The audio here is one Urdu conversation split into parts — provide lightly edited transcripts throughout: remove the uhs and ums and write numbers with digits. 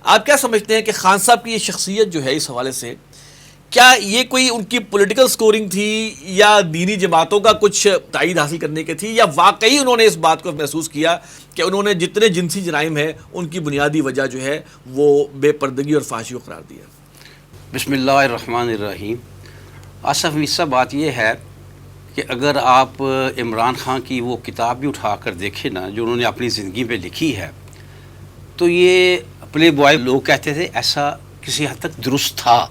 آپ کیا سمجھتے ہیں کہ خان صاحب کی یہ شخصیت جو ہے اس حوالے سے کیا یہ کوئی ان کی پولیٹیکل سکورنگ تھی یا دینی جماعتوں کا کچھ تائید حاصل کرنے کی تھی، یا واقعی انہوں نے اس بات کو محسوس کیا کہ انہوں نے جتنے جنسی جرائم ہیں ان کی بنیادی وجہ جو ہے وہ بے پردگی اور فحاشی کو قرار دیا؟ بسم اللہ الرحمن الرحیم۔ آصف مرزا، بات یہ ہے کہ اگر آپ عمران خان کی وہ کتاب بھی اٹھا کر دیکھیں نا جو انہوں نے اپنی زندگی میں لکھی ہے، تو یہ پلے بوائے لوگ کہتے تھے ایسا کسی حد تک درست تھا،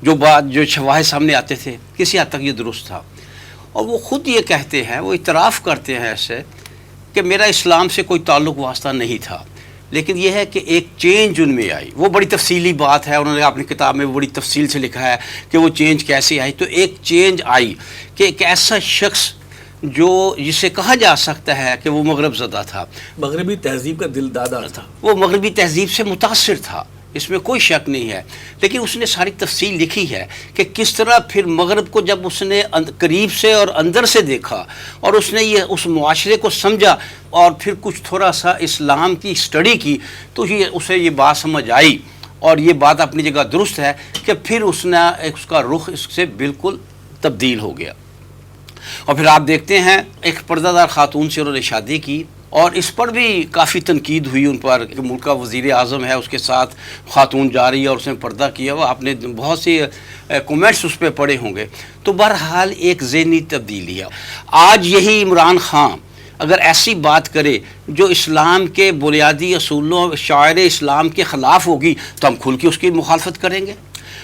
جو شواہد سامنے آتے تھے کسی حد تک یہ درست تھا، اور وہ خود یہ کہتے ہیں، وہ اعتراف کرتے ہیں ایسے کہ میرا اسلام سے کوئی تعلق واسطہ نہیں تھا، لیکن یہ ہے کہ ایک چینج ان میں آئی۔ وہ بڑی تفصیلی بات ہے، انہوں نے اپنی کتاب میں بڑی تفصیل سے لکھا ہے کہ وہ چینج کیسے آئی۔ تو ایک چینج آئی کہ ایک ایسا شخص جسے کہا جا سکتا ہے کہ وہ مغرب زدہ تھا، مغربی تہذیب کا دل دادا تھا، وہ مغربی تہذیب سے متاثر تھا، اس میں کوئی شک نہیں ہے، لیکن اس نے ساری تفصیل لکھی ہے کہ کس طرح پھر مغرب کو جب اس نے قریب سے اور اندر سے دیکھا اور اس نے یہ اس معاشرے کو سمجھا اور پھر کچھ تھوڑا سا اسلام کی اسٹڈی کی تو اسے یہ بات سمجھ آئی، اور یہ بات اپنی جگہ درست ہے کہ پھر اس کا رخ اس سے بالکل تبدیل ہو گیا۔ اور پھر آپ دیکھتے ہیں ایک پردہ دار خاتون سے انہوں نے شادی کی، اور اس پر بھی کافی تنقید ہوئی ان پر کہ ملک کا وزیر اعظم ہے، اس کے ساتھ خاتون جا رہی ہے اور اس نے پردہ کیا ہوا، آپ نے بہت سی کومنٹس اس پہ پڑھے ہوں گے۔ تو بہرحال ایک ذہنی تبدیلی ہے۔ آج یہی عمران خان اگر ایسی بات کرے جو اسلام کے بنیادی اصولوں شاعر اسلام کے خلاف ہوگی تو ہم کھل کے اس کی مخالفت کریں گے،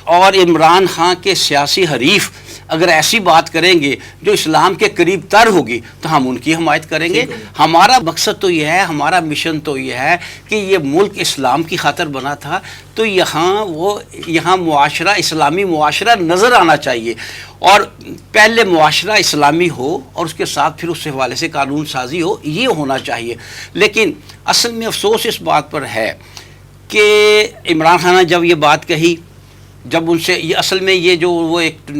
اور عمران خان کے سیاسی حریف اگر ایسی بات کریں گے جو اسلام کے قریب تر ہوگی تو ہم ان کی حمایت کریں گے۔ ہمارا مقصد تو یہ ہے، ہمارا مشن تو یہ ہے کہ یہ ملک اسلام کی خاطر بنا تھا، تو یہاں معاشرہ اسلامی معاشرہ نظر آنا چاہیے، اور پہلے معاشرہ اسلامی ہو اور اس کے ساتھ پھر اس حوالے سے قانون سازی ہو، یہ ہونا چاہیے۔ لیکن اصل میں افسوس اس بات پر ہے کہ عمران خان نے جب یہ بات کہی، جب ان سے یہ اصل میں یہ جو وہ ایک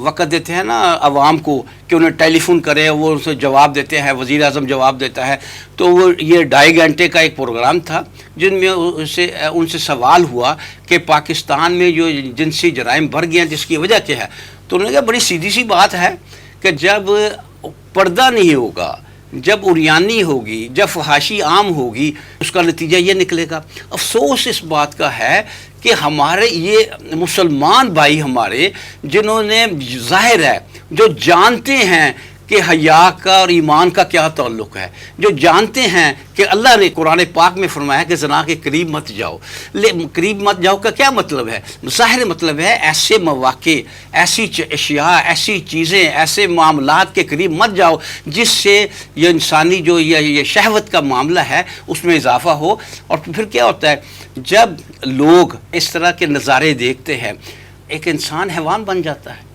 وقت دیتے ہیں نا عوام کو کہ انہیں ٹیلی فون کرے، وہ ان سے جواب دیتے ہیں، وزیر اعظم جواب دیتا ہے، تو وہ یہ 2.5 گھنٹے کا ایک پروگرام تھا جن میں ان سے سوال ہوا کہ پاکستان میں جو جنسی جرائم بڑھ گئے ہیں جس کی وجہ کیا ہے، تو انہوں نے کہا بڑی سیدھی سی بات ہے کہ جب پردہ نہیں ہوگا، جب اریانی ہوگی، جب فحاشی عام ہوگی، اس کا نتیجہ یہ نکلے گا۔ افسوس اس بات کا ہے کہ ہمارے یہ مسلمان بھائی ہمارے جنہوں نے ظاہر ہے جو جانتے ہیں کہ حیا کا اور ایمان کا کیا تعلق ہے، جو جانتے ہیں کہ اللہ نے قرآن پاک میں فرمایا کہ زنا کے قریب مت جاؤ، قریب مت جاؤ کا کیا مطلب ہے؟ ظاہر مطلب ہے ایسے مواقع، ایسی اشیاء، ایسی چیزیں، ایسے معاملات کے قریب مت جاؤ جس سے یہ انسانی جو یہ شہوت کا معاملہ ہے اس میں اضافہ ہو۔ اور پھر کیا ہوتا ہے جب لوگ اس طرح کے نظارے دیکھتے ہیں، ایک انسان حیوان بن جاتا ہے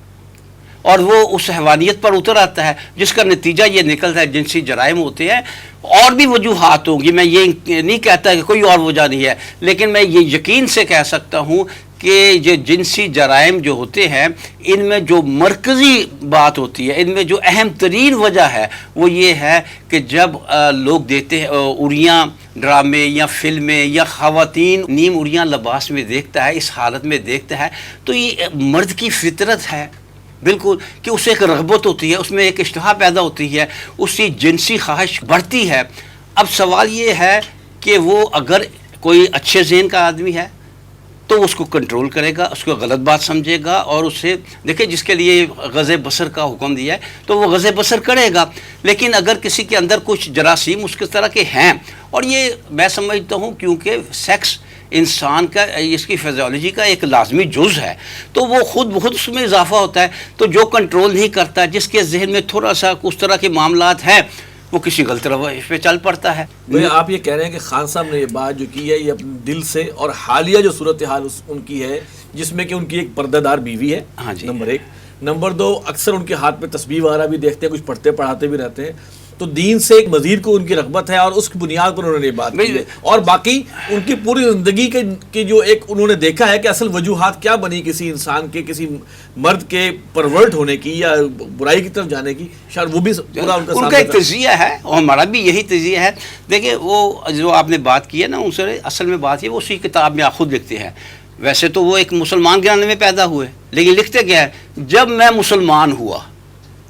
اور وہ اس حیوانیت پر اتر آتا ہے، جس کا نتیجہ یہ نکلتا ہے جنسی جرائم ہوتے ہیں۔ اور بھی وجوہات ہوں گی، میں یہ نہیں کہتا کہ کوئی اور وجہ نہیں ہے، لیکن میں یہ یقین سے کہہ سکتا ہوں کہ یہ جنسی جرائم جو ہوتے ہیں ان میں جو مرکزی بات ہوتی ہے، ان میں جو اہم ترین وجہ ہے وہ یہ ہے کہ جب لوگ دیتے ہیں اریاں ڈرامے یا فلمیں یا خواتین نیم اریاں لباس میں دیکھتا ہے، اس حالت میں دیکھتا ہے، تو یہ مرد کی فطرت ہے بالکل کہ اسے ایک رغبت ہوتی ہے، اس میں ایک اشتہا پیدا ہوتی ہے، اس کی جنسی خواہش بڑھتی ہے۔ اب سوال یہ ہے کہ وہ اگر کوئی اچھے ذہن کا آدمی ہے تو اس کو کنٹرول کرے گا، اس کو غلط بات سمجھے گا، اور اسے دیکھیں جس کے لیے غض بصر کا حکم دیا ہے تو وہ غض بصر کرے گا۔ لیکن اگر کسی کے اندر کچھ جراثیم اس کے طرح کے ہیں، اور یہ میں سمجھتا ہوں کیونکہ سیکس انسان کا اس کی فزیولوجی کا ایک لازمی جز ہے، تو وہ خود بخود اس میں اضافہ ہوتا ہے، تو جو کنٹرول نہیں کرتا، جس کے ذہن میں تھوڑا سا اس طرح کے معاملات ہیں، وہ کسی غلط روش پہ چل پڑتا ہے۔ آپ یہ کہہ رہے ہیں کہ خان صاحب نے یہ بات جو کی ہے یہ اپنے دل سے، اور حالیہ جو صورتحال ان کی ہے جس میں کہ ان کی ایک پردہ دار بیوی ہے، نمبر 1، نمبر 2 اکثر ان کے ہاتھ پہ تسبیح وغیرہ بھی دیکھتے ہیں، کچھ پڑھتے پڑھاتے بھی رہتے ہیں، تو دین سے ایک مزید کو ان کی رغبت ہے اور اس کی بنیاد پر انہوں نے یہ بات کی ہے. اور باقی ان کی پوری زندگی کی جو ایک انہوں نے دیکھا ہے کہ اصل وجوہات کیا بنی کسی انسان کے, کسی مرد کے پرورٹ ہونے کی یا برائی کی طرف جانے کی, شاید وہ بھی پورا ان کا ایک تجزیہ ہے اور ہمارا بھی یہی تجزیہ ہے. دیکھیں وہ جو آپ نے بات کی ہے نا, ان سے اصل میں بات یہ وہ اسی کتاب میں آپ خود لکھتے ہیں. ویسے تو وہ ایک مسلمان گھرانے میں پیدا ہوئے, لیکن لکھتے کیا ہے, جب میں مسلمان ہوا.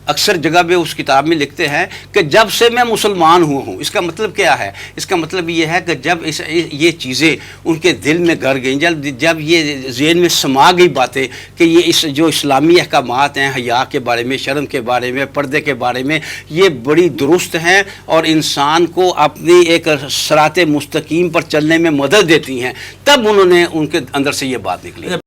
اکثر جگہ پہ اس کتاب میں لکھتے ہیں کہ جب سے میں مسلمان ہوا ہوں. اس کا مطلب کیا ہے؟ اس کا مطلب یہ ہے کہ جب یہ چیزیں ان کے دل میں گھر گئیں, جب یہ ذہن میں سما گئی باتیں کہ یہ جو اسلامی احکامات ہیں حیا کے بارے میں, شرم کے بارے میں, پردے کے بارے میں, یہ بڑی درست ہیں اور انسان کو اپنی ایک صراط مستقیم پر چلنے میں مدد دیتی ہیں, تب انہوں نے ان کے اندر سے یہ بات نکلی.